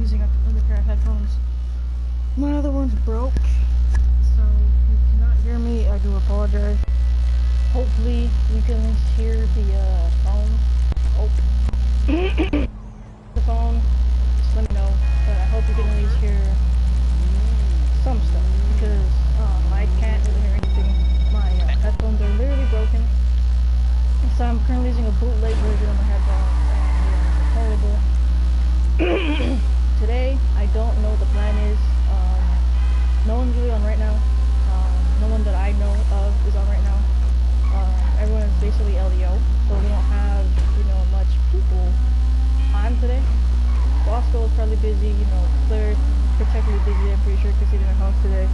using another pair of headphones. My other one's broke, so if you cannot hear me, I do apologize. Hopefully you can at least hear the phone. Oh. The phone, just let me know, but I hope you can at least hear some stuff, because I can't really hear anything. My headphones are literally broken, so I'm currently using a bootleg version of my headphones, and it's horrible. Today, I don't know what the plan is. No one's really on right now. No one that I know of is on right now. Everyone is basically LDO, so we don't have, much people on today. Bosco is probably busy, Claire's particularly busy, I'm pretty sure, because he's in her house today.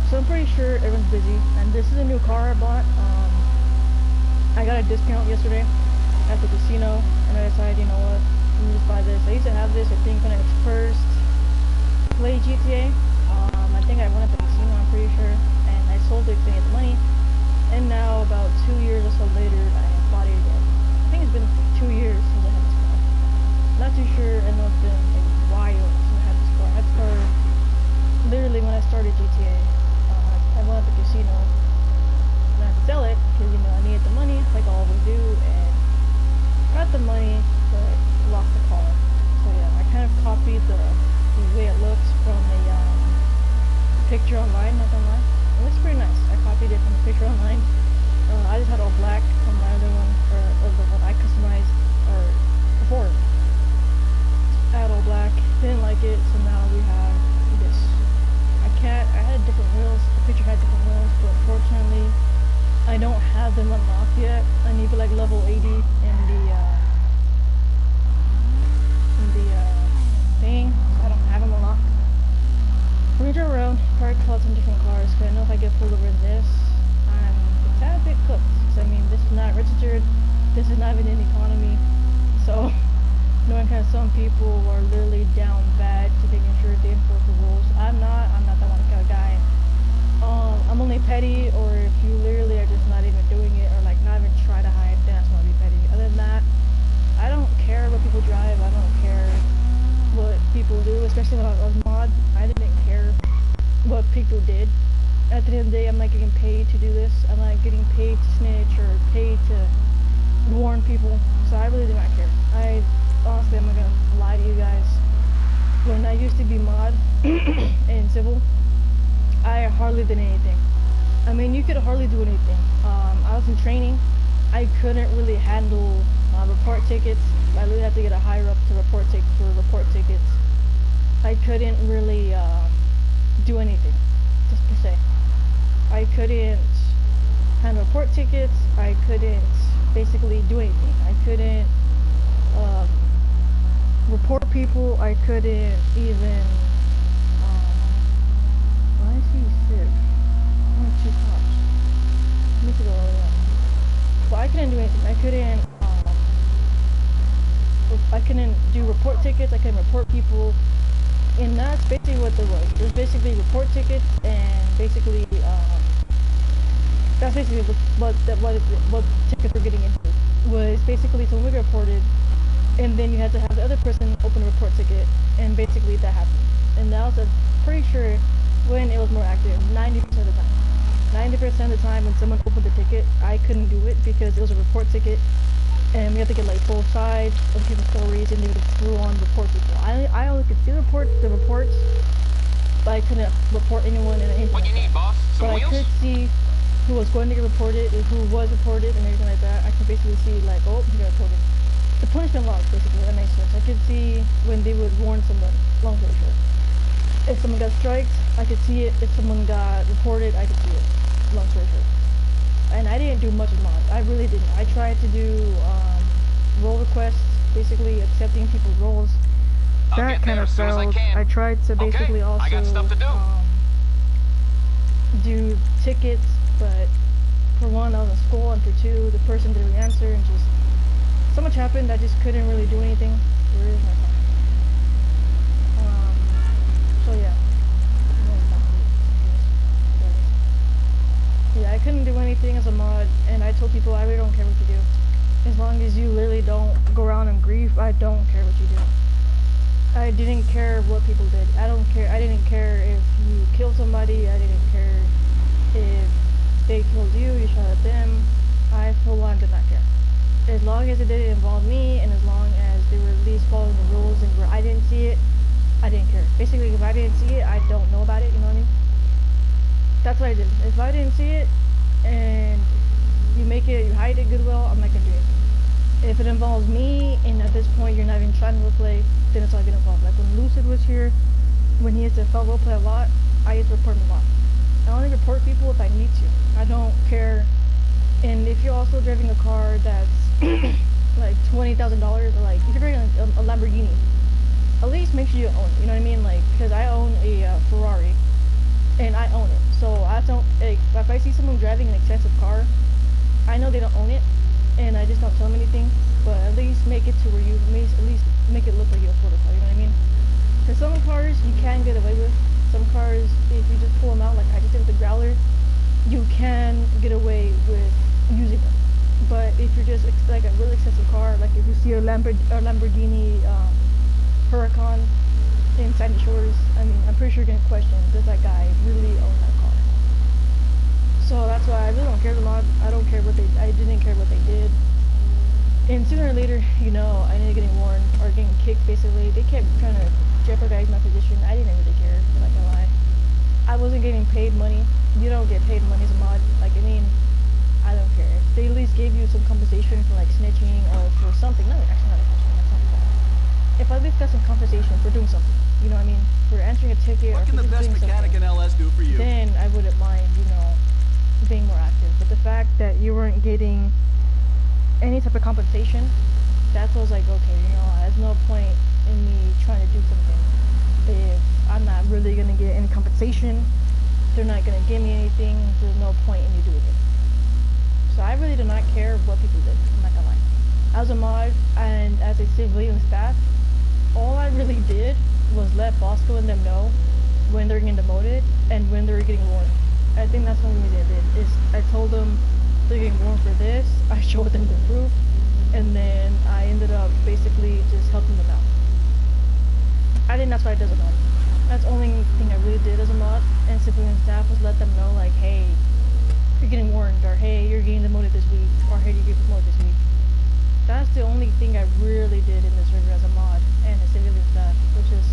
So I'm pretty sure everyone's busy, and this is a new car I bought. I got a discount yesterday at the casino, and I decided, you know what, let me just buy this. I used to have this, I think, when I was first played GTA. I think I won at the casino, I'm pretty sure, and I sold it to get the money. And now, about 2 years or so later, I bought it again. I think it's been 2 years since I had this car. Not too sure, I know it's been a while since I had this car. I had this car literally when I started GTA. I went at the casino, and I had to sell it, because, I needed the money, like I always do, and got the money, but lost the car. So yeah, I kind of copied the way it looks from a picture online, not online. It looks pretty nice. I copied it from the picture online. I just had all black from my other one, or the one I customized, or before. I had all black, didn't like it, so now we have this. I had different wheels, the picture had different wheels, but unfortunately, I don't have them unlocked yet. I need to like level 80 in the thing, so I don't have them unlocked. We're gonna drive around, probably call some different cars, because I know if I get pulled over in this, I'm a tad bit cooked. So I mean, this is not registered, this is not even in economy, so knowing kind of some people are literally down bad to making sure they enforce the rules. I'm not that one kind of guy. I'm only petty, or if you literally are just not even doing it, or like not even try to hide, then that's when I'll be petty. Other than that, I don't care what people drive, I don't care what people do, especially when I was mod. I didn't care what people did. At the end of the day, I'm not getting paid to do this. I'm not getting paid to snitch or paid to warn people, so I really do not care. Honestly, I'm not gonna lie to you guys. When I used to be mod in civil, I hardly did anything. I mean, you could hardly do anything. I was in training. I couldn't really handle report tickets. I really had to get a higher up to report tickets. I couldn't really do anything, just per se. I couldn't handle report tickets. I couldn't basically do anything. I couldn't report people. I couldn't even why is he sick? Only 2 cops. Let me go all the way up. Well, I couldn't do anything. I couldn't do report tickets. I couldn't report people, and that's basically what there was. It was basically report tickets, and basically that's basically what tickets were getting into. Was basically someone would get reported, and then you had to have the other person open a report ticket, and basically that happened. And that was, I'm pretty sure, when it was more active, 90% of the time. 90% of the time when someone opened the ticket, I couldn't do it because it was a report ticket, and we had to get like both sides of people's stories, and they would throw on report people. I only could see the reports, but I couldn't report anyone in anything. What you need, boss? Some but wheels? I could see who was going to get reported, and who was reported, and everything like that. I could basically see like, oh, he got reported. The punishment logs, basically, that makes sense. I could see when they would warn someone, long story short. If someone got strikes, I could see it. If someone got reported, I could see it. Long story short. And I didn't do much of mod. I really didn't. I tried to do role requests, basically accepting people's roles. That kind of failed. I tried to basically also I got stuff to do tickets, but for one, I was in school, and for two, the person didn't answer, and just so much happened. I just couldn't really do anything. Where is my phone? So yeah. Yeah, I couldn't do anything as a mod, and I told people I really don't care what you do. As long as you literally don't go around and grief, I don't care what you do. I didn't care what people did. I don't care. I didn't care if you killed somebody. I didn't care if they killed you, you shot at them. I, for one, did not care. As long as it didn't involve me, and as long as they were at least following the rules and where I didn't see it, I didn't care. Basically, if I didn't see it, I don't know about it, you know what I mean? That's what I did. If I didn't see it, and you make it, you hide it goodwill, I'm not gonna do it. If it involves me, and at this point you're not even trying to roleplay, then it's all gonna involve. Like when Lucid was here, when he used to roleplay a lot, I used to report him a lot. I only report people if I need to. I don't care. And if you're also driving a car that's like $20,000, or like if you're driving a Lamborghini, at least make sure you own it. You know what I mean? Like, because I own a Ferrari, and I own it. So I don't. Like, if I see someone driving an expensive car, I know they don't own it, and I just don't tell them anything. But at least make it to where you at least make it look like you afford a car. You know what I mean? Because some cars you can get away with. Some cars, if you just pull them out, like I just did with the Growler, you can get away with using them. But if you're just like a really expensive car, like if you see a Lamborghini Huracan in Sandy Shores, I mean, I'm pretty sure you're gonna question, does that guy really own that car? So that's why I really don't care a lot. I didn't care what they did. And sooner or later, you know, I ended up getting warned or getting kicked. Basically, they kept trying to jeopardize my position. I didn't really care. I'm not gonna lie. I wasn't getting paid money. You don't get paid money as a mod. Like, I mean, I don't care. If they at least gave you some compensation for like snitching or for something. No, actually not snitching. That's not fair. If I at least got some compensation for doing something, you know what I mean? For answering a ticket or for just doing something, then I wouldn't mind, you know, being more active. But the fact that you weren't getting any type of compensation, that's what I was like, okay, you know, there's no point in me trying to do something if I'm not really gonna get any compensation. They're not gonna give me anything. There's no point in you doing it. So I really do not care what people did. I'm not gonna lie. As a mod and as a civilian staff, all I really did was let Bosco and them know when they're getting demoted and when they're getting warned. I think that's one thing I did. Is I told them they're getting warned for this. I showed them the proof, and then I ended up basically just helping them out. I think that's what I did as a mod. That's the only thing I really did as a mod and civilian staff was let them know, like, hey, you're getting warned, or hey, you're getting demoted this week, or hey, you're getting promoted this week. That's the only thing I really did in this server as a mod and a civilian staff, which is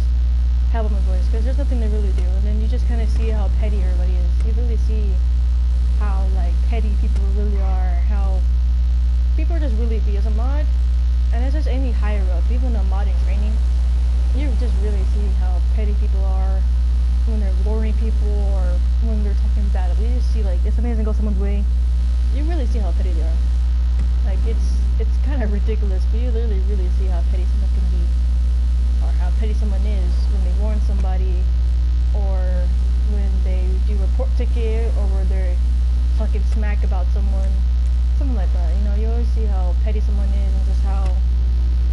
help my voice, because there's nothing to really do. And then you just kind of see how petty everybody is. You really see how like petty people really are, how people just really be as a mod, and it's just any higher up, even a modding training, you just really see how petty people are when they're luring people or when they're talking bad. You just see, like, if something doesn't go someone's way, you really see how petty they are. Like, it's kind of ridiculous, but you literally really see how petty someone can be, or how petty someone is when they warn somebody, or when they do a report ticket, or where they're talking smack about someone, something like that. You know, you always see how petty someone is and just how,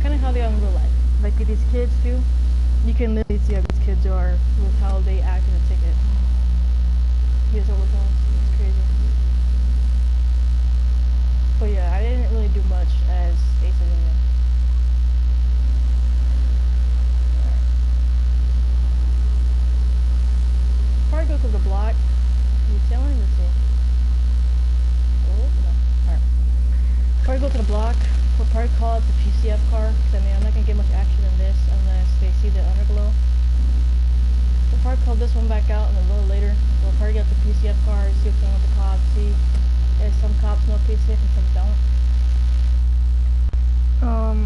kind of how they are in real life. Like with these kids too, you can literally see how these kids are with how they act in a ticket. Here's overtones. It's crazy. But yeah, I didn't really do much as a civilian. Probably go to the block. You telling me to see? Oh no. Alright. Probably go to the block. We'll probably call it the PCF car, because I mean I'm not going to get much action in this unless they see the underglow. We'll probably call this one back out and a little later. We'll probably get the PCF car, see what's going on with the cops, see if some cops know PCF and some don't.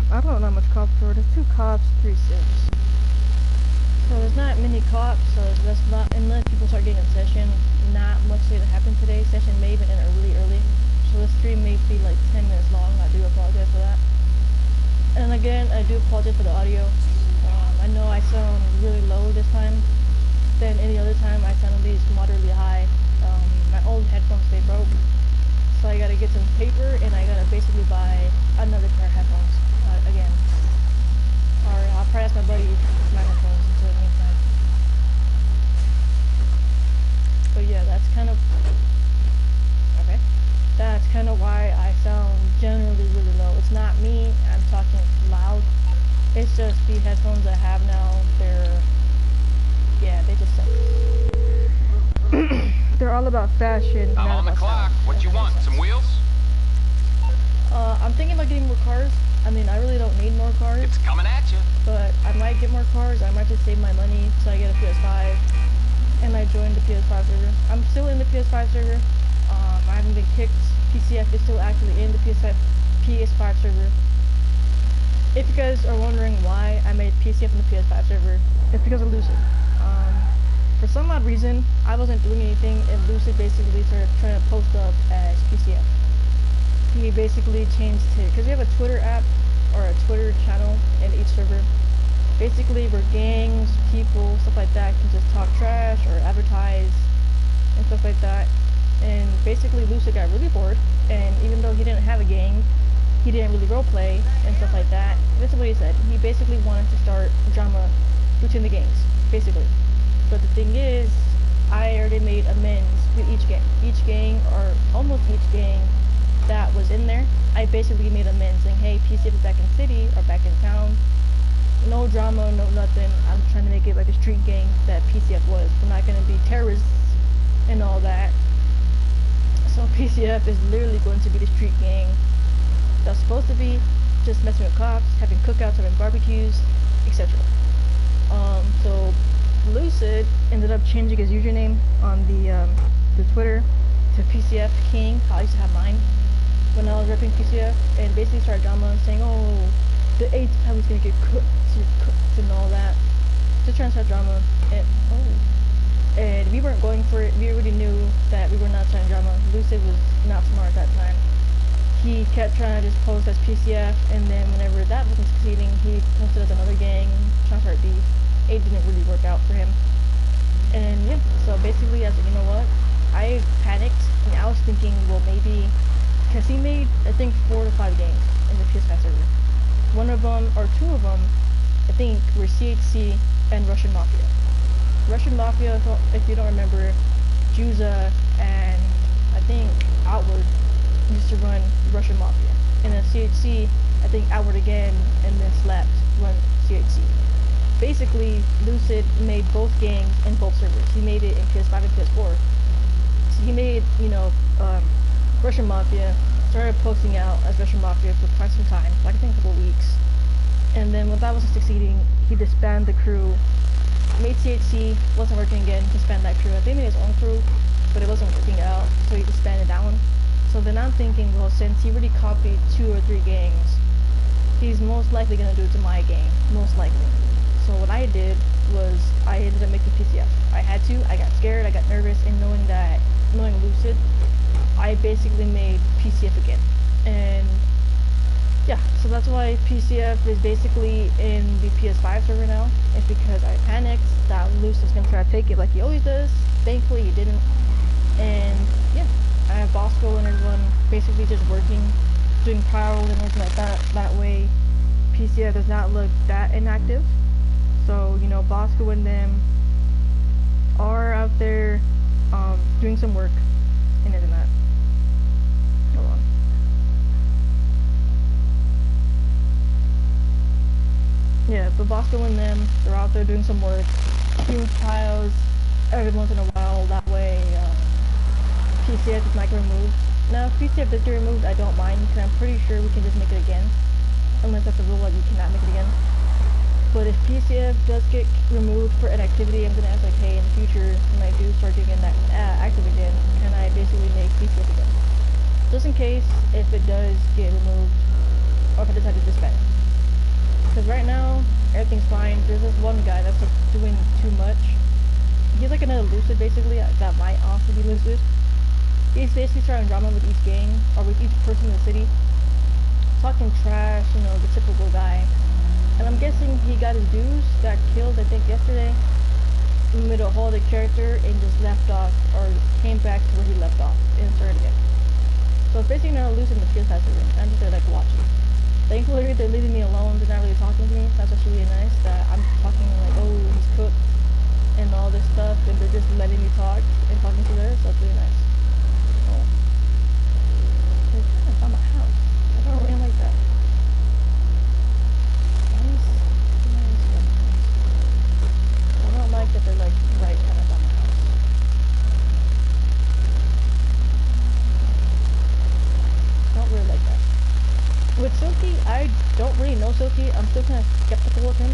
I don't know how much cops there are. There's 2 cops, 3 civs. So there's not many cops, so that's not, unless people start getting in session, not much to happen today. Session may have been really early. So the stream may be like 10 minutes long. I do apologize for that. And again, I do apologize for the audio. I know I sound really low this time than any other time. I sound at least moderately high. My old headphones, they broke. So I gotta get some paper and I gotta basically buy another pair of headphones again. Or I'll probably ask my buddy for my headphones until the meantime. But yeah, that's kind of... Okay. That's kind of why I sound generally really low. It's not me, I'm talking loud. It's just The headphones I have now, they just suck. They're all about fashion. I'm on the clock. What you want? Some wheels? I'm thinking about getting more cars. I mean, I really don't need more cars. It's coming at you. But I might get more cars. I might just save my money so I get a PS5. And I joined the PS5 server. I'm still in the PS5 server. I haven't been kicked. PCF is still actually in the PS5 server. If you guys are wondering why I made PCF in the PS5 server, it's because of Lucid. For some odd reason, I wasn't doing anything, and Lucid basically started trying to post up as PCF. He basically changed it, because we have a Twitter app, or a Twitter channel in each server. Basically, where gangs, people, stuff like that can just talk trash, or advertise, and stuff like that. And basically, Lucid got really bored, and even though he didn't have a gang, he didn't really roleplay, and stuff like that. This is what he said. He basically wanted to start drama between the gangs, basically. But the thing is, I already made amends with each gang. Each gang, or almost each gang that was in there, I basically made amends saying, hey, PCF is back in city, or back in town. No drama, no nothing. I'm trying to make it like a street gang that PCF was. We're not going to be terrorists and all that. So PCF is literally going to be the street gang that's supposed to be just messing with cops, having cookouts, having barbecues, etc. So Lucid ended up changing his username on the Twitter to PCF King, how I used to have mine when I was repping PCF, and basically started drama saying, oh, the 8th family's gonna get cooked and all that. Just trying to start drama, and we weren't going for it. We already knew that we were not starting drama. Lucid was not smart at that time. He kept trying to just post as PCF, and then whenever that wasn't succeeding, he posted as another gang, trying to start beef. It didn't really work out for him. And yeah, so basically I said, you know what? I panicked, and I was thinking, well, maybe, because he made, I think, 4 to 5 gangs in the PS5 server. One of them, or 2 of them, I think, were CHC and Russian Mafia. Russian Mafia, if you don't remember, Juza and I think Outward used to run Russian Mafia. And then CHC, I think Outward again, and then Slapped run CHC. Basically, Lucid made both gangs in both servers. He made it in PS5 and PS4. So he made, Russian Mafia, started posting out as Russian Mafia for quite some time, like I think a couple weeks. And then when that wasn't succeeding, he disbanded the crew, made CHC, wasn't working again, disbanded that crew. I think he made his own crew, but it wasn't working out, so he disbanded that one. So then I'm thinking, well, since he already copied 2 or 3 gangs, he's most likely gonna do it to my gang, most likely. So what I did was, I ended up making PCF. I had to, I got scared, I got nervous, and knowing Lucid, I basically made PCF again. And yeah, so that's why PCF is basically in the PS5 server now. It's because I panicked that Lucid's gonna try to take it like he always does. Thankfully he didn't. And yeah, I have Bosco and everyone basically just working, doing pyro and everything like that. That way PCF does not look that inactive. So, Bosco and them are out there doing some work and this and that. Hold on. Yeah, so Bosco and them, they're out there doing some work, doing trials every once in a while. That way, PCF is not get removed. Now, if PCF does get removed, I don't mind, because I'm pretty sure we can just make it again. Unless that's a rule that you cannot make it again. But if PCF does get removed for inactivity, I'm gonna ask like, hey, in the future, when I do start getting that active again, can I basically make PCF again? Just in case, if it does get removed, or if I decide to disband it. Because right now, everything's fine. There's this one guy that's like doing too much. He's like another Lucid, basically, that might also be Lucid. He's basically starting drama with each gang, or with each person in the city. Talking trash, the typical guy. And I'm guessing he got his dues, got killed, I think, yesterday. Made a whole other character and just left off, or came back to where he left off, and started again. So it's basically not losing the PS5 server. I'm just there, like, watching. Thankfully, they're leaving me alone. They're not really talking to me. That's actually really nice. That I'm talking like, oh, he's cooked, and all this stuff, and they're just letting me talk and talking to her. So that's really nice. Oh, they're trying to find my house. I don't really like that. Nice. skeptical of him.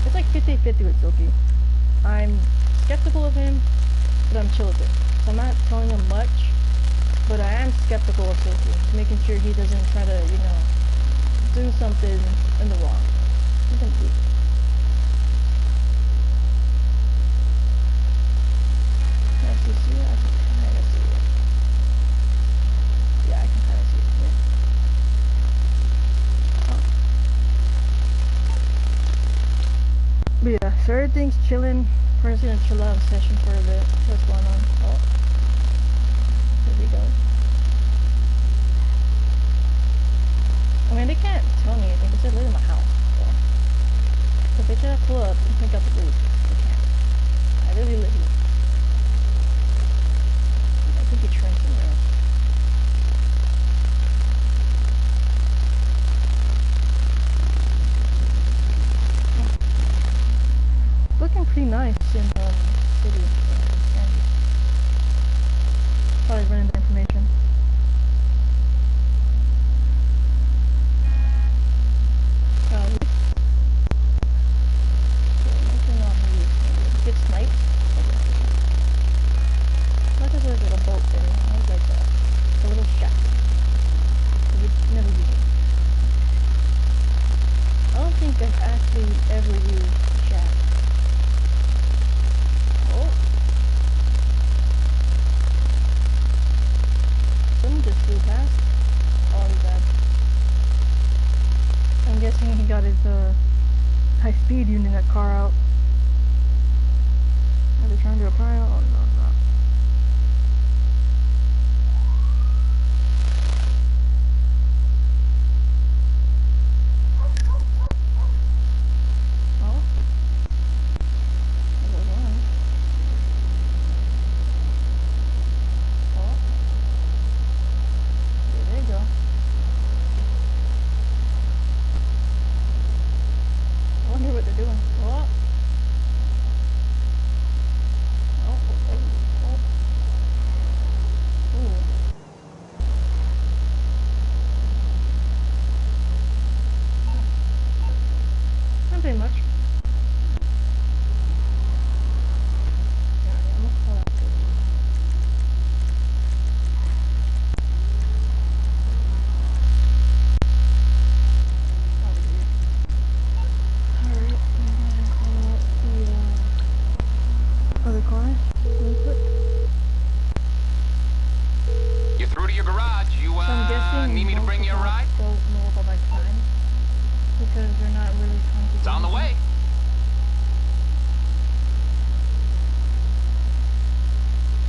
It's like 50-50 with Silky. I'm skeptical of him, but I'm chill with it. So I'm not telling him much, but I am skeptical of Silky, making sure he doesn't try to, you know, do something in the wrong. Something deep. Can I see it? I can kind of see it. Yeah, I can kind of see it. Yeah. But yeah, so everything's chilling. We're just gonna chill out a session for a bit. What's going on? Oh, there we go. I mean, they can't tell me anything because they live in my house. So if they try to pull up and pick up the roof, they can't. I really live here. I think he trained somewhere else. Looking pretty nice in the city. Probably running the information. Get sniped. Not just like a boat there, I was like a little shack. You never use it. I don't think I've actually ever used a shack. Oh. Someone just flew past. Oh, he's bad. I'm guessing he got his high speed unit that car out. Are they trying to do a pile? Oh, no, no. Oh. There's one. Oh. There you go. I wonder what they're doing. Oh. Pretty much. Yeah, I'm gonna call out this. Alright, I'm gonna call out the other car really quick. You're through to your garage. You So I'm guessing need me to bring you a ride? don't know about my time because they're not really trying to. It's on the way.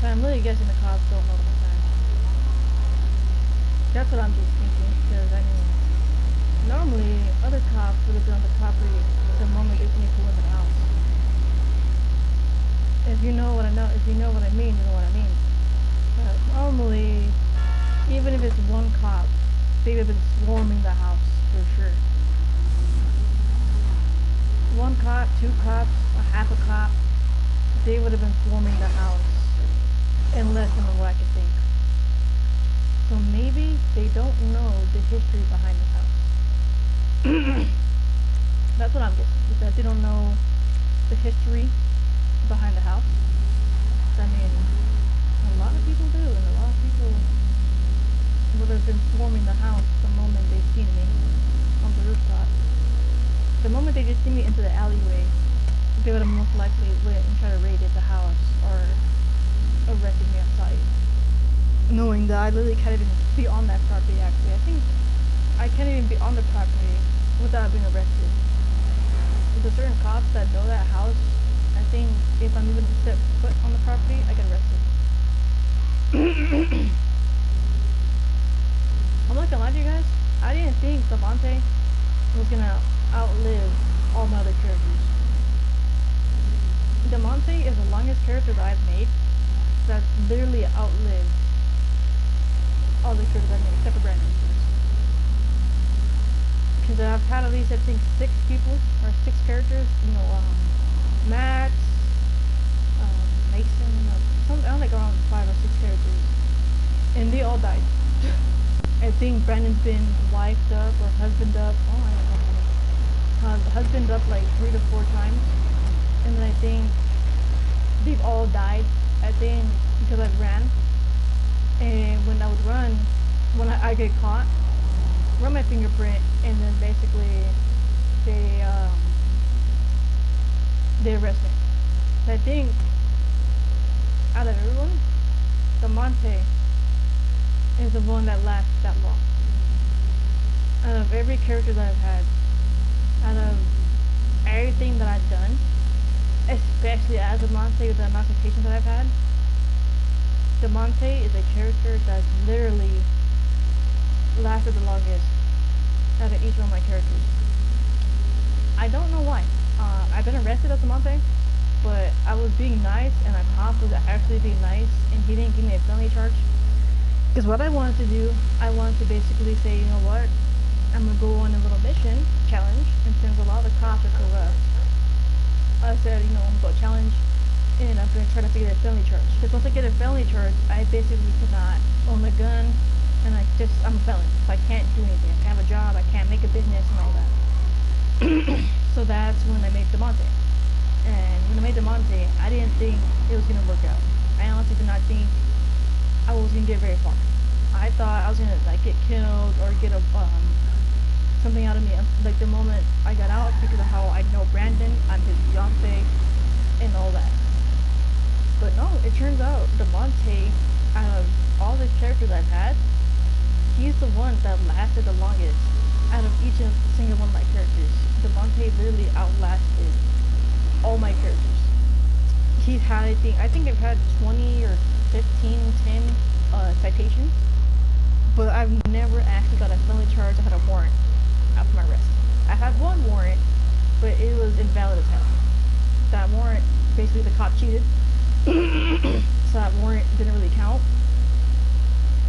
So I'm really guessing the cops don't know my time. That's what I'm just thinking, because I mean, normally other cops would have been on the property the moment they came to in the house. If you know what I know, if you know what I mean, you know what I mean. But normally, even if it's one cop, they would have been swarming the house for sure. One cop, two cops, a half a cop, they would have been swarming the house in less than what I could think. So maybe they don't know the history behind the house. That's what I'm guessing, is that they don't know the history behind the house. I mean, a lot of people do, and a lot of people would have been swarming the house the moment they seen me on the rooftop. The moment they just see me into the alleyway, they would have most likely went and tried to raid the house or arrested me outside. Knowing that I literally can't even be on that property actually. I think I can't even be on the property without being arrested. There's certain cops that know that house. I think if I'm even set foot on the property, I get arrested. I'm not gonna lie to you guys, I didn't think Devontae was gonna outlive all my other characters. Devontae is the longest character that I've made that's literally outlived all the characters I've made, except for Brandon. Because I've had at least, I think, 6 people, or 6 characters, you know, Max, Mason, I don't think around 5 or 6 characters, and they all died. I think Brandon's been wifed up or husband up, oh I don't know. has been up like 3 to 4 times, and then I think they've all died. I think because I ran, and when I would run, when I get caught, run my fingerprint, and then basically they they arrest me. So I think out of everyone, the Monte is the one that lasts that long. Out of every character that I've had, out of everything that I've done, especially as a Monte with the amount of patience that I've had, the Monte is a character that's literally lasted the longest out of each one of my characters. I don't know why. I've been arrested as a Monte, but I was being nice, and a cop was actually being nice, and he didn't give me a felony charge. Because what I wanted to do, I wanted to basically say, you know what, I'm gonna go on a little mission, challenge, and since a lot of the cops are corrupt, I said, you know, I'm gonna go challenge, and I'm gonna try to get a felony charge. Because once I get a felony charge, I basically cannot own a gun, and I'm a felon, so I can't do anything. I can't have a job, I can't make a business, and all that. So that's when I made the Monte. And when I made the Monte, I didn't think it was gonna work out. I honestly did not think I was gonna get very far. I thought I was gonna like get killed or get a something out of me like the moment I got out, because of how I know Brandon, I'm his fiance, and all that. But no, it turns out the Monte, out of all the characters I've had, he's the one that lasted the longest out of each and single one of my characters. The Monte literally outlasted all my characters. He's had, I think I've had 20 or 15, 10 citations, but I've never actually got a felony charge. I had a warrant after my arrest. I had one warrant, but it was invalid as hell. That warrant, basically the cop cheated, so that warrant didn't really count.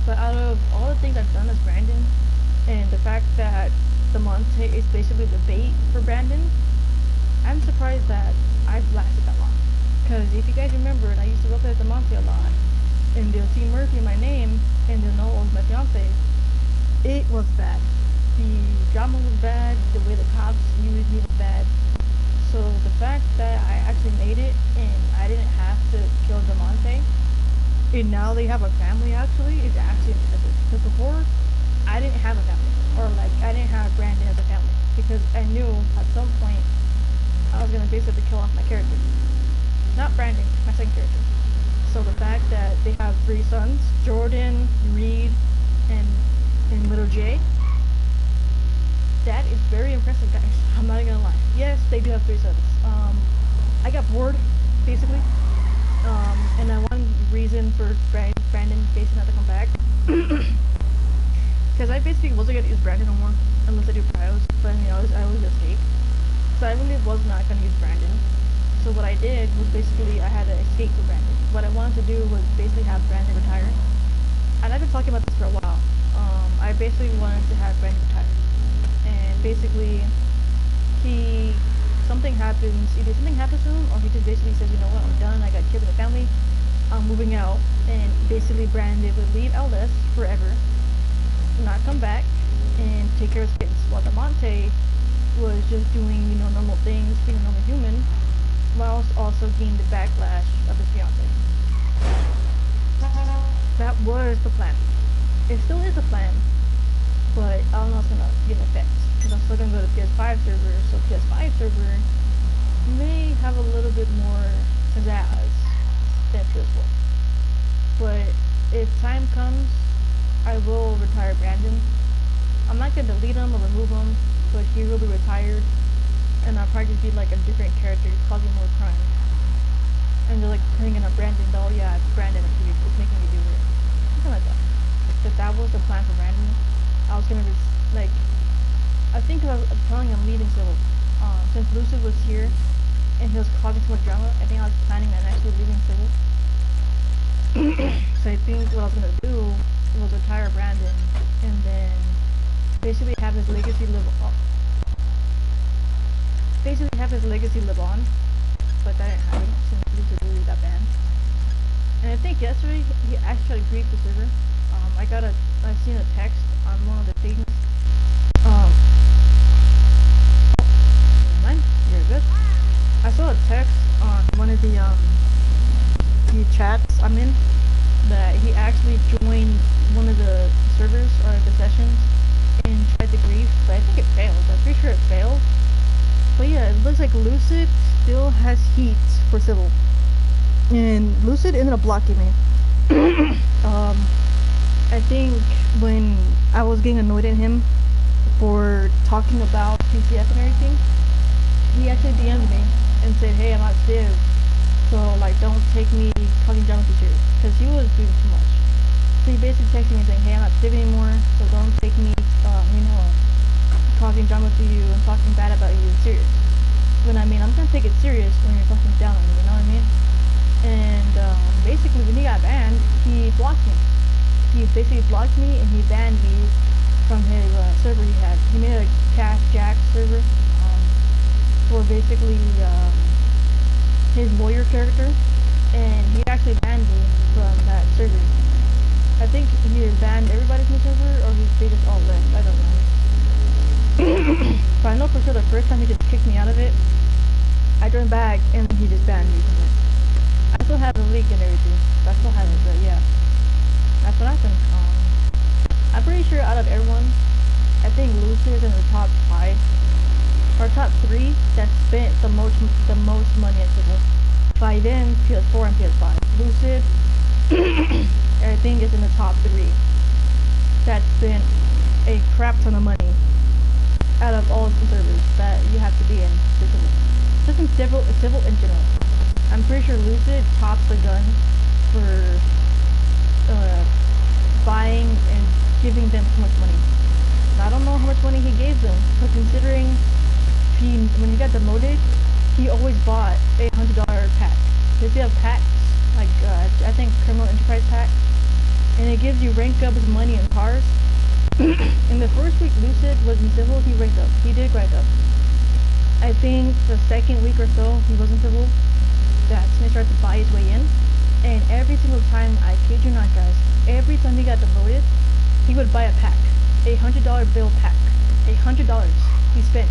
But out of all the things I've done as Brandon, and the fact that the Monte is basically the bait for Brandon, I'm surprised that I've lasted that long. Because if you guys remember, I used to work at the Monte a lot, and they'll see Murphy, my name, and they'll know it was my fiance. It was bad. The drama was bad, the way the cops used me was bad. So the fact that I actually made it, and I didn't have to kill the Monte, and now they have a family actually, is actually impressive. Because before, I didn't have a family, or like I didn't have Brandon as a family, because I knew at some point I was gonna basically kill off my character. Not Brandon, my second character. So the fact that they have 3 sons, Jordan, Reed, and little Jay, that is very impressive, guys. I'm not even gonna lie. Yes, they do have 3 sons. I got bored, basically. And one reason for Brandon basically not to come back, because I basically wasn't gonna use Brandon no more unless I do trials, but you know, I always escape. So I really was not gonna use Brandon. So what I did was basically I had to escape for Brandon. What I wanted to do was basically have Brandon retire. And I've been talking about this for a while. I basically wanted to have Brandon retire. And basically, something happens, either something happens to him, or he just basically says, you know what, I'm done, I got kids and a family, I'm moving out. And basically Brandon would leave LS forever, not come back, and take care of his kids. While the Monte was just doing, you know, normal things, being a normal human, whilst also getting the backlash of his fiance. That was the plan. It still is the plan, but I don't know if it's gonna get an effect, because I'm still gonna go to PS5 server, so PS5 server may have a little bit more pizzazz than PS4. But if time comes, I will retire Brandon. I'm not gonna delete him or remove him, but he will be retired, and I'll probably just be like a different character causing more crime. And they're like putting in a Brandon, oh yeah, it's Brandon, it's making me do it. Something like that. If that was the plan for Brandon, I was gonna just, like, I think I was planning on leaving Civil. Since Lucid was here, and he was causing so much drama, I think I was planning on actually leaving Civil. So I think what I was gonna do was retire Brandon, and then basically have his legacy live on. But that didn't happen since Lucid really that bad. And I think yesterday he actually tried to grief the server. I seen a text on one of the things. seems like Lucid still has heat for civil, and Lucid ended up blocking me. I think when I was getting annoyed at him for talking about PCF and everything, he actually DM'd me and said, hey, I'm not Civ, so like don't take me talking drama with you, because he was doing too much. So he basically texted me saying, hey, I'm not Civ anymore, so don't take me, talking drama to you and talking bad about you serious. When I mean, I'm gonna take it serious when you're talking down on me, you know what I mean? And basically when he got banned, he blocked me. He basically blocked me and he banned me from his server he had. He made a Cash Jack server for basically his lawyer character, and he actually banned me from that server. I think he either banned everybody from the server or they just all left. I don't know. But I know for sure the first time he just kicked me out of it, I joined back and he just banned me from it. I still have the leak and everything. I still have it, but yeah. That's what happened. I'm pretty sure out of everyone, I think Lucid is in the top 5 or top 3 that spent the most money at Civil. By then, PS4 and PS5. Lucid, I think, is in the top 3 that spent a crap ton of money out of all the servers that you have to be in. Just in civil in general. I'm pretty sure Lucid tops the gun for buying and giving them so much money. I don't know how much money he gave them, but considering when he got demoted, he always bought a $100 pack. Does he have packs? Like, I think Criminal Enterprise pack. And it gives you rank ups, money, and cars. In the first week Lucid was in Civil, he ranked up. He did grind up. I think the second week or so, he was in Civil, that's when he started to buy his way in. And every single time, I kid you not guys, every time he got demoted, he would buy a pack. A $100 bill pack. $100 he spent.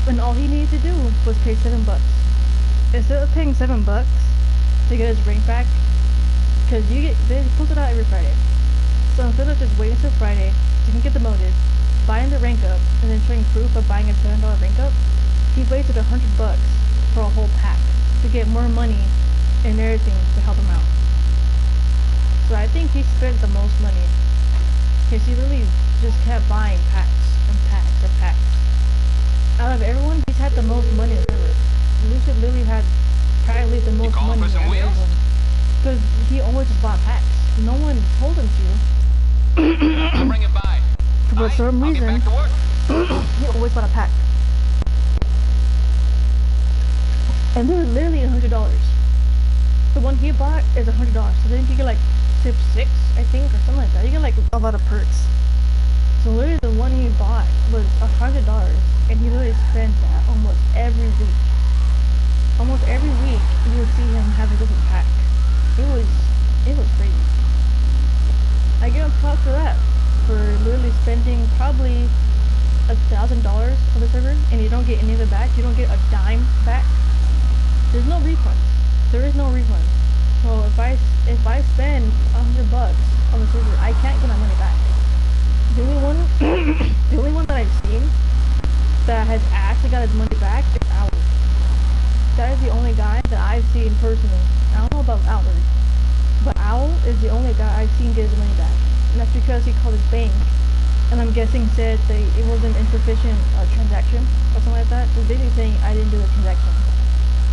And all he needed to do was pay $7. Instead of paying $7 to get his rank back, because they post it out every Friday. So instead of just waiting until Friday to get demoted, buying the rank up, and then showing proof of buying a $7 rank up, he wasted $100 for a whole pack to get more money and everything to help him out. So I think he spent the most money, because he really just kept buying packs and packs and packs. Out of everyone, he's had the most money in the server. Lucid literally had probably the most money out of everyone, because he always just bought packs. No one told him to. I'll bring it by. For some reason, he always bought a pack. And they're literally $100. The one he bought is $100. So then you get like tip 6, I think, or something like that. You get like a lot of perks. So literally the one he bought was $100, and he literally spent that almost every week. Almost every week you would see him have a different pack. It was crazy. I give him props for that, for literally spending probably $1,000 on the server, and you don't get any of it back. You don't get a dime back. There's no refund. There is no refund. So if I spend $100 on the server, I can't get my money back. The only one that I've seen that has actually got his money back is Owl. That is the only guy that I've seen personally. I don't know about Outward, but Owl is the only guy I've seen get his money back. And that's because he called his bank, and I'm guessing said that it was an insufficient transaction or something like that. So basically saying I didn't do a transaction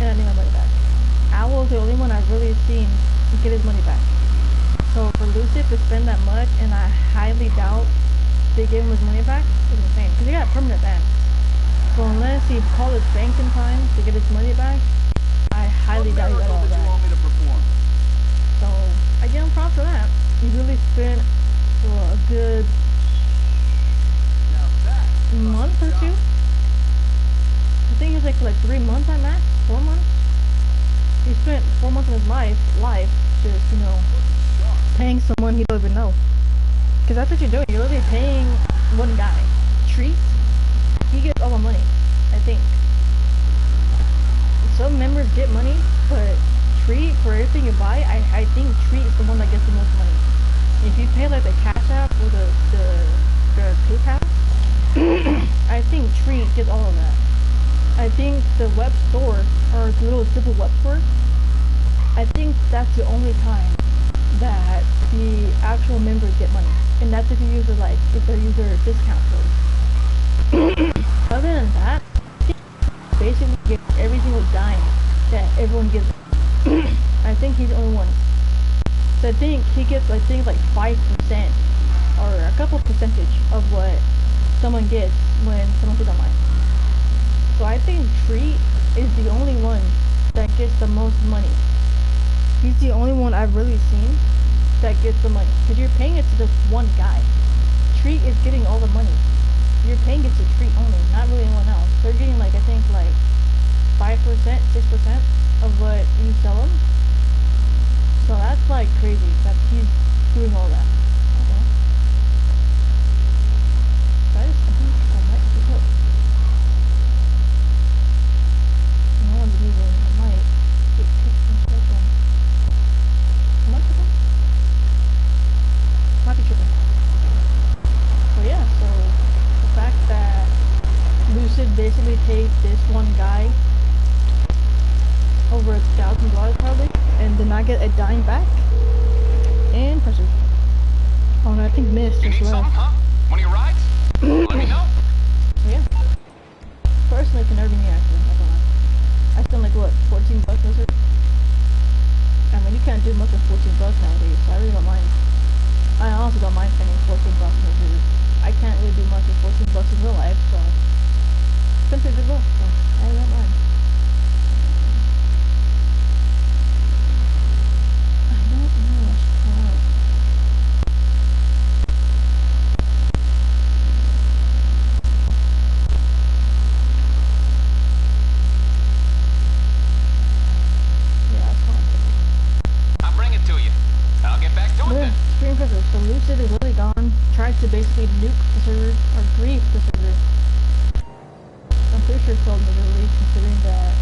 and I need my money back. Owl is the only one I've really seen get his money back. So for Lucid to spend that much, and I highly doubt they gave him his money back, is insane. Because he got a permanent ban. So unless he called his bank in time to get his money back, I highly doubt he got all that. So I give him props for that. He really spent a good month or two. I think it was like 3 months at max, 4 months. He spent 4 months of his life just, paying someone he don't even know. Because that's what you're doing. You're literally paying one guy. Treat, he gets all the money, I think. Some members get money, but Treat, for everything you buy, I think Treat is the one that gets the most money. If you pay like the Cash App or the PayPal, I think Treat gets all of that. I think the web store, or the little simple web store, I think that's the only time that the actual members get money. And that's if you use if they use their discount code. Other than that, basically get every single dime that everyone gives. I think he's the only one. So I think he gets, like 5% or a couple percentage of what someone gets when someone plays online. So I think Treat is the only one that gets the most money. He's the only one I've really seen that gets the money. Because you're paying it to just one guy. Treat is getting all the money. You're paying it to Treat only, not really anyone else. They're getting I think 5%, 6% of what you sell them. So that's crazy that he's doing all that. Okay. Guys, I think I might be hooked. No one's leaving. I might get kicked from session. Am I tripping? Might be tripping. So yeah, so the fact that Lucid basically paid this one guy over $1,000 probably, and did not get a dime back. And pressure. Oh no, I think Mist just left. You need something, huh? One of your rides? Let me know. So yeah. Personally, it's never been me actually. Not gonna lie. I spent what, $14 this week? I mean, you can't do much with $14 nowadays, so I really don't mind. I honestly don't mind spending $14 in this week. I can't really do much with $14 in real life, so it's been pretty good luck, so I don't mind. So Lucid is really gone, tried to basically nuke the server, or grief the server. I'm pretty sure it failed miserably, considering that,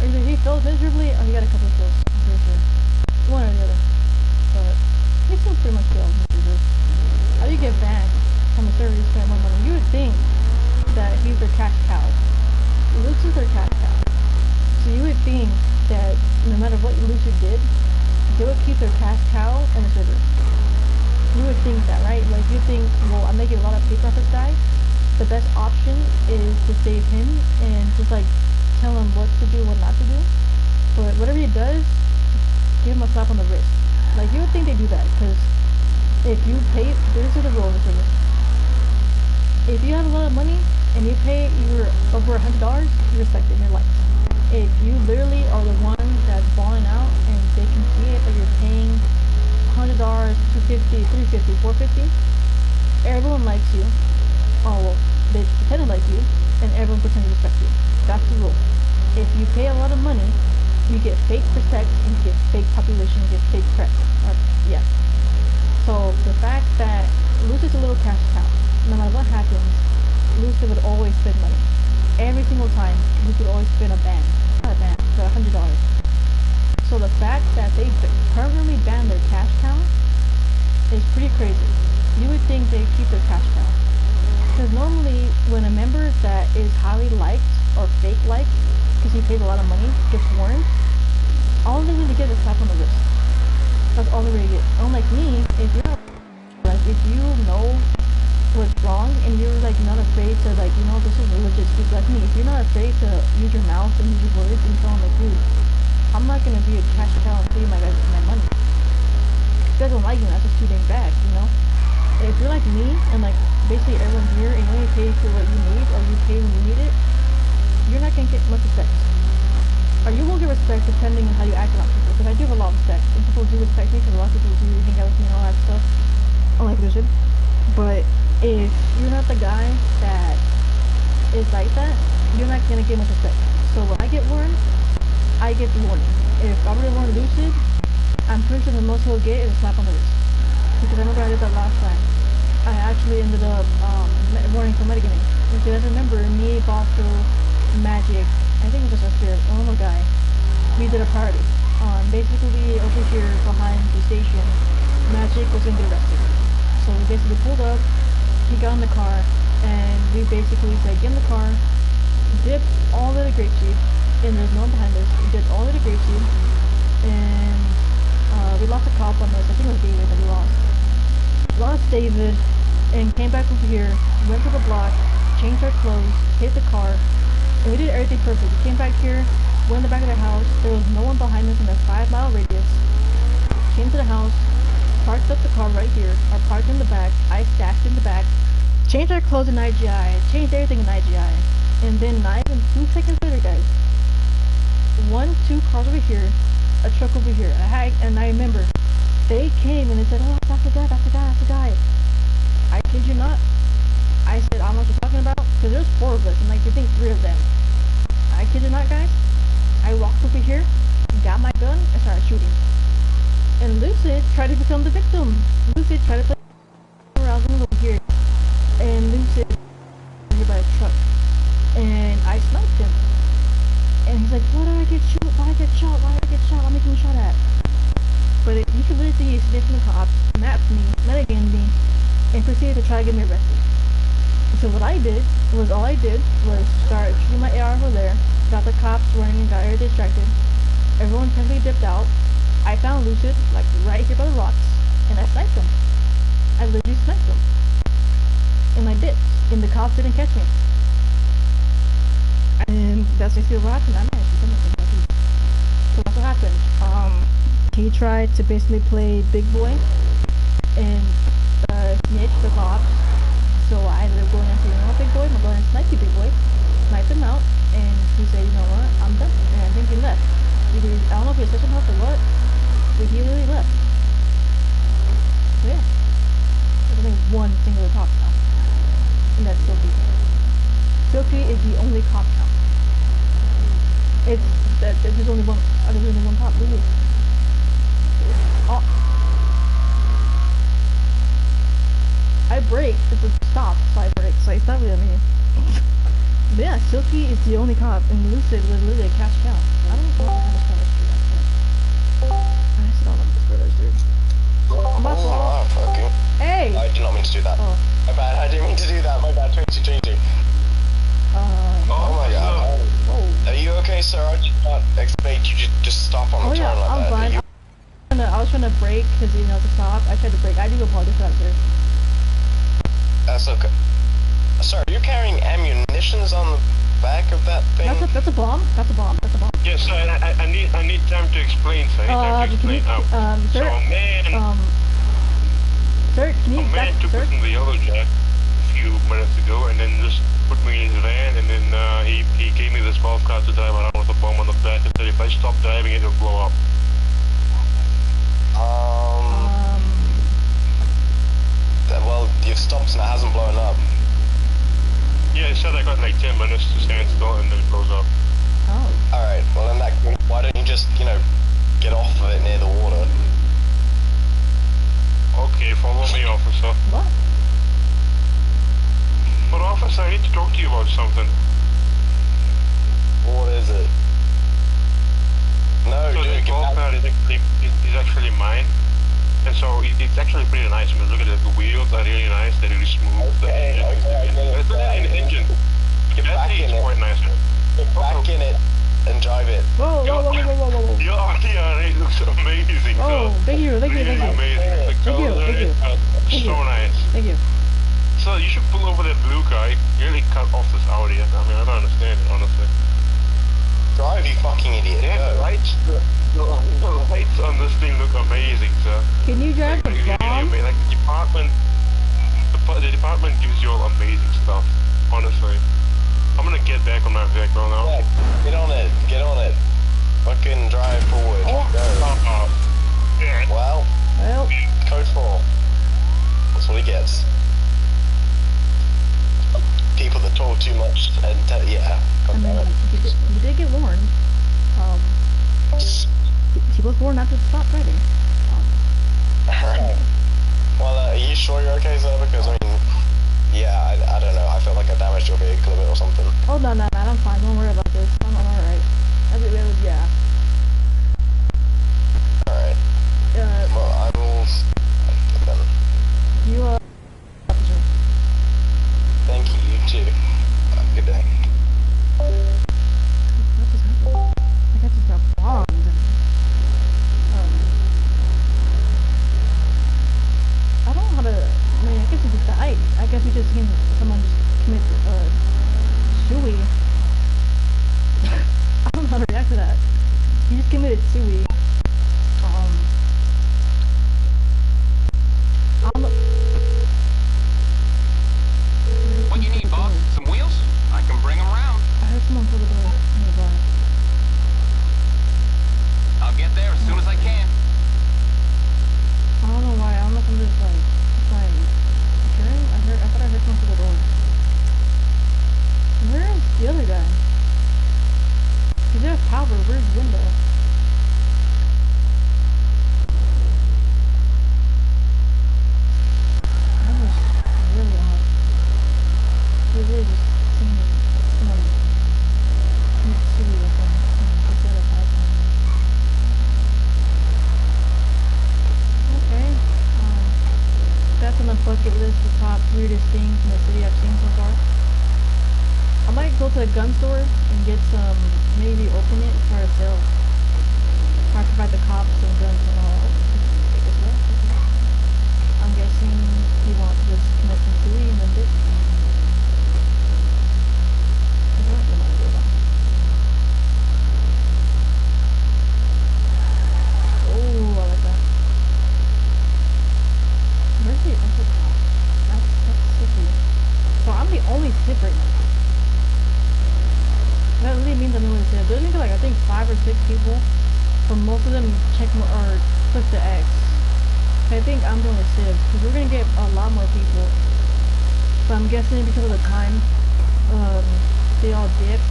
either he failed miserably, or he got a couple of kills, I'm pretty sure. One or the other. But, he still pretty much failed miserably. How do you get banned from a server you spend more money? You would think that he's their cash cow. Lucid's their cash cow. So you would think that no matter what Lucid did, they would keep their cash cow in the server. You would think that, right? You think, well, I'm making a lot of paper off this guy. The best option is to save him and just tell him what to do, what not to do. But whatever he does, give him a slap on the wrist. You would think they do that, because if you pay, this is the rule of the server. If you have a lot of money and you pay over $100, you respect it in your life. If you literally are the one that's balling out and they can see it that you're paying $100, $250, $350, $450, everyone likes you. Oh well, they pretend to like you, and everyone pretends to respect you. That's the rule. If you pay a lot of money, you get fake respect and you get fake population, you get fake press. Yeah. So the fact that Lucid's a little cash cow, no matter what happens, Lucid would always spend money. Every single time, Lucid would always spend a ban. Not a ban, but $100. So the fact that they permanently banned their cash cow is pretty crazy. You would think they keep their cash cow. Because normally, when a member that is highly liked or fake liked, because he pays a lot of money, gets warned, all they really get is a slap on the wrist. That's all they really get. Unlike me, if you're not, if you know what's wrong and you're not afraid to this is legit speak like me, if you're not afraid to use your mouth and use your words and tell them dude, I'm not gonna be a cash cow and pay my guys my money. If you guys don't like me, that's just too dang bad, If you're like me and basically everyone's here and you only pay for what you need or you pay when you need it, you're not gonna get much respect. Or you will get respect depending on how you act around people, because I do have a lot of respect and people do respect me because a lot of people do hang out with me and all that stuff. Unlike Lucid. But if you're not the guy that is like that, you're not gonna get much respect. So when I get warned, I get the warning. If I were to warn Lucid, I'm pretty sure the most he'll get is a slap on the wrist. Because I remember I did that last time. I actually ended up warning for metagaming. If you guys remember, me, Bosco, Magic, I think it was just us here, a little guy, we did a party. Basically over here behind the station, Magic was gonna get arrested. So we basically pulled up, he got in the car, and we basically said, get in the car, dipped all of the grapeseed, and there's no one behind us. We dipped all of the grapeseed, and we lost a cop on this. I think it was David that we lost. Lost David, and came back over here, went to the block, changed our clothes, hit the car, and we did everything perfect. We came back here, went in the back of the house, there was no one behind us in a 5-mile radius. Came to the house, parked up the car right here, or parked in the back, I stashed in the back, changed our clothes in IGI, changed everything in IGI, and then not even 2 seconds later, guys, 2 cars over here, a truck over here, and I remember, they came and they said, oh, that's the guy. I kid you not, I said, I don't know what you're talking about, because there's 4 of us, and like, you think 3 of them. I kid you not, guys, I walked over here, got my gun, and started shooting. And Lucid tried to become the victim. Lucid tried to play around over here, and Lucid was hit by a truck, and I sniped him. And he's like, why did I get shot? Why did I get shot? I'm making shot at. But you can really see he's sniffing the cops, mapped me, metagamed me, and proceeded to try to get me arrested. So what I did was, start shooting my AR over there, got the cops running and got everybody distracted. Everyone totally dipped out. I found Lucid, like, right here by the rocks, and I sniped him. I literally sniped him. And I dipped, and the cops didn't catch me. And that's basically what happened. I managed to finish him. So that's what happened. He tried to basically play big boy, and snitch the cops. So I ended up going and saying, you know what, big boy, I'm going to snipe you, big boy. Sniped him out, and he said, you know what, I'm done. And I think he left. Either, I don't know if he was such a or what, but he really left. So yeah. There's only one singular cop now. And that's Silky. Silky is the only cop now. There's only one cop, really. Oh. I brake, it's a stop, so I brake, so it's not really me. But yeah, Silky is the only cop, and Lucid was literally a cash cow. I don't know what kind of street I still don't know what this dude. My fault. Fucking. Hey! I did not mean to do that. Oh. My bad, I didn't mean to do that. My bad, 2020. Oh my god. Whoa. Are you okay, sir? I did not expect you to just stop on the turn like I'm that. fine. I was trying to brake, because, you know, to stop. I tried to brake. I do apologize for that, sir. That's okay. Sir, are you carrying ammunitions on the back of that thing? That's a bomb. That's a bomb. Yes, I need time to explain, sir. I need time to explain. Sir, sir, can you a man took me from the Yellow Jack a few minutes ago, and then just put me in his van, and then he gave me this golf cart to drive around with a bomb on the back, and said if I stop driving it, it'll blow up. Well, you've stopped and it hasn't blown up. Yeah, he said I got like 10 minutes to stand still, and then it blows up. Oh. Alright, well in that case, why don't you just, you know, get off of it near the water? Okay, follow me, officer. What? But officer, I need to talk to you about something. What is it? No, So dude, this get golf back. cart is actually mine. And so it's actually pretty nice. I mean, look at it, the wheels are really nice, they're really smooth. Okay, I get it. It's an engine. Get back Battery in is it. quite nice. Get back in it and drive it. Whoa. Your RTRA looks amazing. Oh, thank you. Really amazing. The colors are so nice. Thank you. So you should pull over that blue car. You really cut off this Audi. I mean, I don't understand it, honestly. Drive, you fucking idiot. Yeah, the Go. lights, the lights on this thing look amazing, sir. Can you drive the bomb? Like the department gives you all amazing stuff, honestly. I'm gonna get back on my vehicle now. Yeah, get on it. Fucking drive forward. Oh. Go. Yeah. Well, code 4. That's what he gets. People that talk too much and yeah. I mean, you did get warned. He was warned not to stop driving. Well, are you sure you're okay, sir? Because, I mean, yeah, I don't know. I feel like I damaged your vehicle a bit or something. Oh, no, I'm fine. Don't worry about this. I'm alright. Yeah. Alright. Well, I will... Then. You, officer. Thank you, you too. Good day. He just committed Tsui. I don't know. What you need, boss? Some wheels? I can bring them around. I heard someone through the door nearby. I'll get there as soon as I can. I don't know why. I don't know if I'm just like hearing. I thought I heard someone through the door. Where is the other guy? He's there with Calvert. Where's the window? That was really odd. He really just seemed someone Mitsui with him and just the other guy. Okay. That's on the bucket list, the top weirdest things in the city I've seen so far. I might go to a gun store and get some, maybe open it and try to sell. Try to provide the cops some guns and all. I'm guessing he wants to just connect some Tsui and then this. I don't know what to do about it. Oh, I like that. Where's the other cop? That's sicky. So I'm the only sip right now. That really means I'm really safe. There's gonna be like I think 5 or 6 people. For most of them check or click the X. I think I'm the only sibs because we're gonna get a lot more people. But I'm guessing because of the time, they all dipped.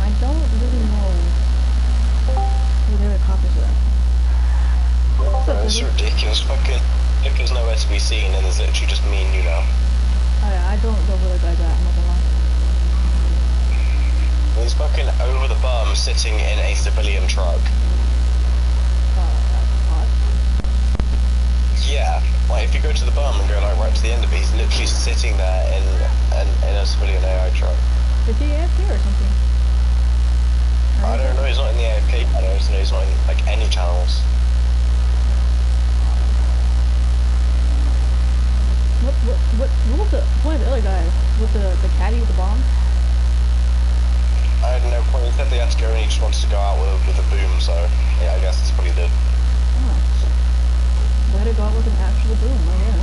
I don't really know who the other cop is at. It's ridiculous. Fucking if there's nowhere to be seen and there's literally just me and you now. I don't know where the guy's at. I'm not gonna lie. He's fucking over the berm sitting in a civilian truck. That's hot. Yeah, like if you go to the berm and go like right to the end of it, he's literally sitting there in a civilian AI truck. Is he AFK or something? I don't know, he's not in the AFK channels, no, he's not in like any channels. What was the point of the other guy? With the caddy with the bomb? I had no point. He said they had to go and he just wanted to go out with a boom, so yeah, I guess that's what he did. Oh. Way to go out with an actual boom, I guess.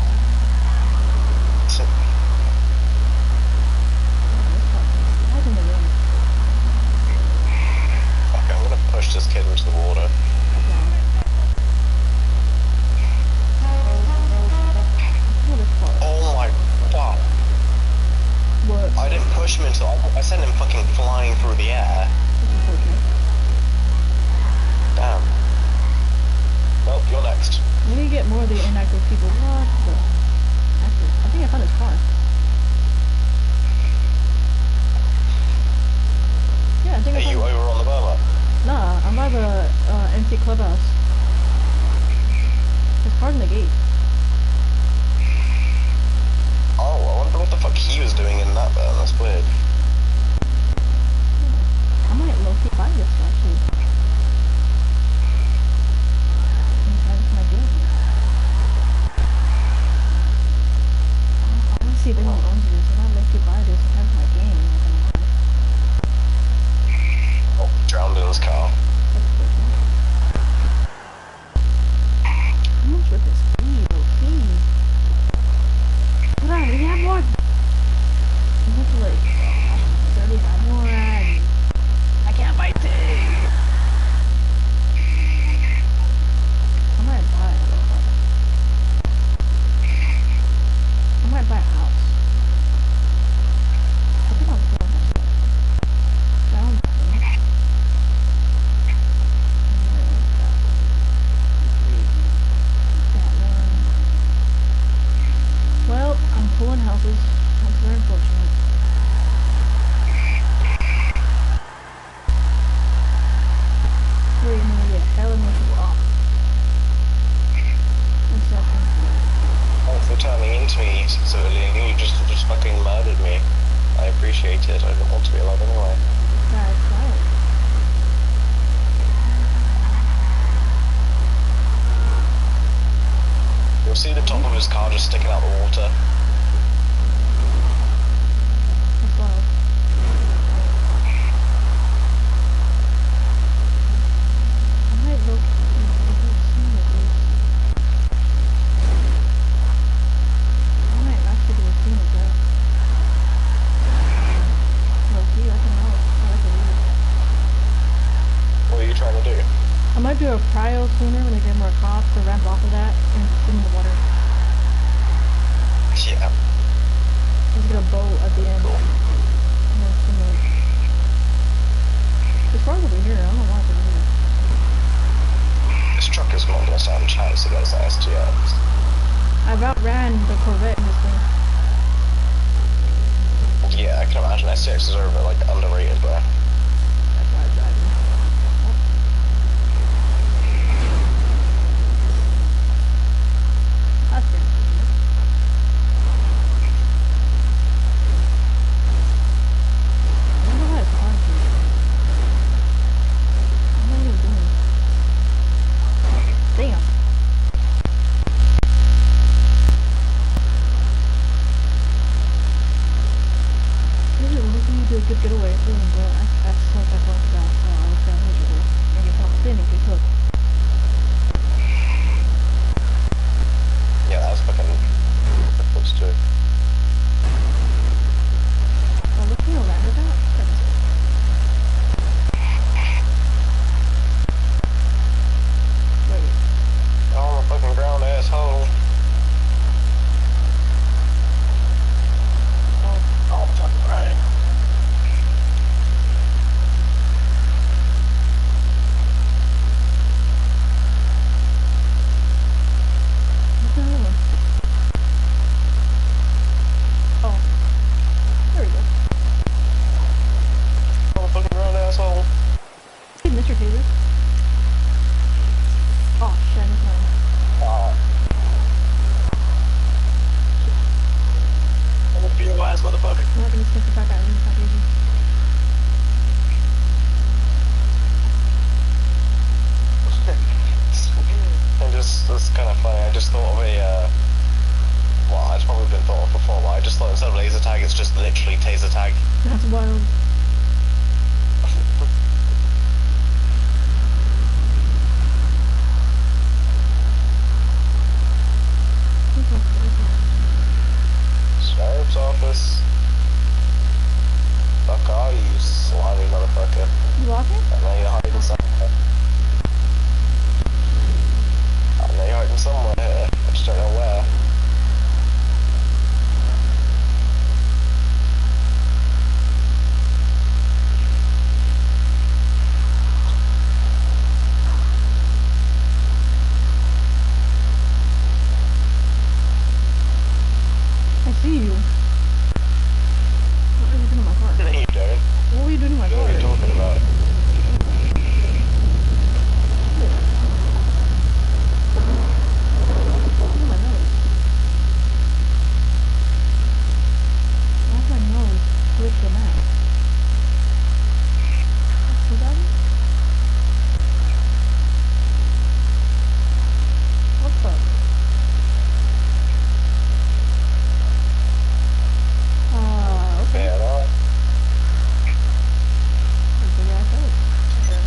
Fuck, I'm gonna push this kid into the water. Oh my god. What? I didn't push him into I sent him fucking flying through the air. Damn. Well, you're next. We need to get more of the inactive people. What the? Active. I think I found his car. Yeah, I think I Are found you over on the Burma? Nah, I'm by the empty clubhouse. His car's in the gate. Oh, I wonder what the fuck he was doing in that burn. That's weird. I might low-key buy this actually. My game. I want to see if anyone owns this. If I low-key buy this, it has my game. Oh, drowned in his car. How much would this be, low-key? Hold on, we have more. We have to like 35 more. I can't buy 2. I might buy it. I might buy a house. I think I'll sell that. Down. Well, I'm pulling houses. That's very unfortunate. Wait a minute, yeah, hella much off. One second. Oh, for turning into me, civilian, you just fucking murdered me. I appreciate it. I don't want to be alive anyway. That's right. You'll see the top of his car just sticking out the water. That's wild. gotta do a cryo sooner when they get more cops to ramp off of that and put in the water. Yeah. Just get a boat at the end. Cool. As far as over here, I don't know why it's over here. This truck is not going to stand a chance against the STX. I've outran the Corvette in this thing. Yeah, I can imagine STXs are like underrated, bro. That's why I'm driving. That's good. I wonder why it's on here. What are you doing? Damn. Maybe we'll do a good getaway soon, but I suck at going to that, so I was kind of miserable. And get caught spinning, get cooked. Yeah, that's fucking close to it. Oh, look, you know that, that? Wait. Oh, the fucking ground, asshole. Oh, fucking right. What's the other one? Oh. There we go. Oh, the fucking ground, asshole. Hey, Mr. Taylor. Oh, shit, I missed mine. Oh. I'm gonna be your ass, motherfucker. I'm not gonna stick the back out of this, easy. And just, it's kind of funny, I just thought of a, well, it's probably been thought of before, but I just thought instead of laser tag, it's just literally taser tag. That's wild. Sheriff's office. Fuck all you slimy motherfucker. You walking? I know you're hiding somewhere. I know you're hiding somewhere here. I just don't know where. I see you. What are you doing in my car? No, you don't. What were you doing in my What car? are you talking about? Look at my nose. Why is my nose switched to that? Was that it? What's up? Okay. Yeah, no. Big ass head. Okay.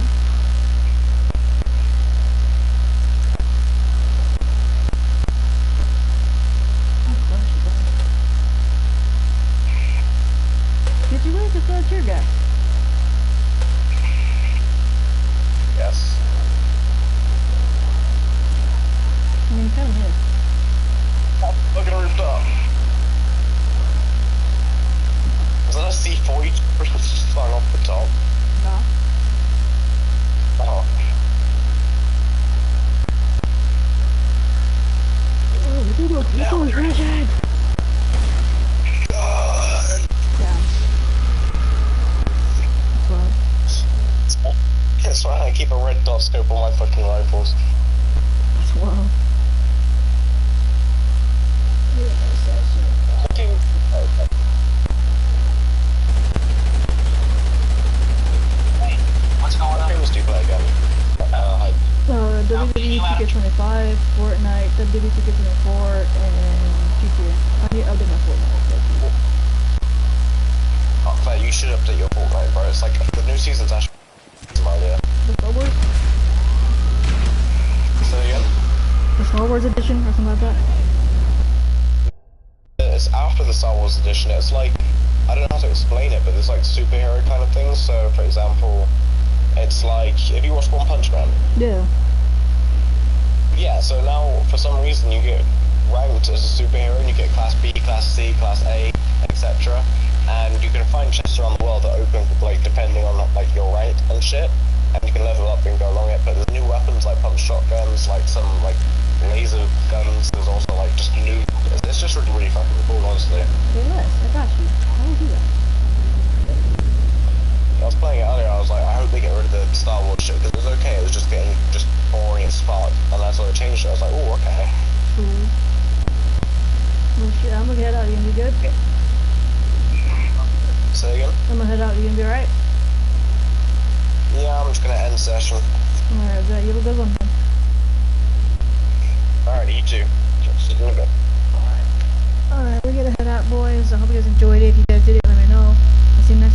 Did you really just tear gas? Yes. I mean, kind of is. Oh, fucking ripped off. Was that a C4 you just flung off the top? Nah. Oh. This one's Richard! God. Yeah. That's wild. That's why I keep a red dot scope on my fucking rifles. That's wild. Fucking. What's going What on? games do you play again? WWE 2K25, Fortnite, WWE 2K24, and GTA. I need to update my Fortnite. Oh, fair, you should update your Fortnite, bro. It's like, the new season's actually some idea. The Star Wars? Say again? The Star Wars edition or something like that? It's after the Star Wars edition. It's like, I don't know how to explain it, but there's like superhero kind of things. So, for example, It's like, have you watched One Punch Man? Yeah. Yeah, so now, for some reason, you get ranked as a superhero, and you get Class B, Class C, Class A, etc. And you can find chests around the world that open, like, depending on, like, your rank and shit. And you can level up and go along it, but there's new weapons, like pump shotguns, like some, like, laser guns. There's also, like, just new... It's just really, really fucking cool, honestly. Hey Les, I got you. I will do that. I was playing it earlier, I was like, I hope they get rid of the Star Wars shit, because it was okay, it was just getting just boring as fuck, and that's when I changed it, I was like, oh, okay. Cool. Well shit, I'm gonna head out, you gonna be good? Say again? I'm gonna head out, you gonna be alright? Yeah, I'm just gonna end session. Alright, bet, you have a good one then. Alright, you too. See you in a bit. Alright, we're gonna head out boys, I hope you guys enjoyed it, if you guys did it, let me know. I'll see you next time.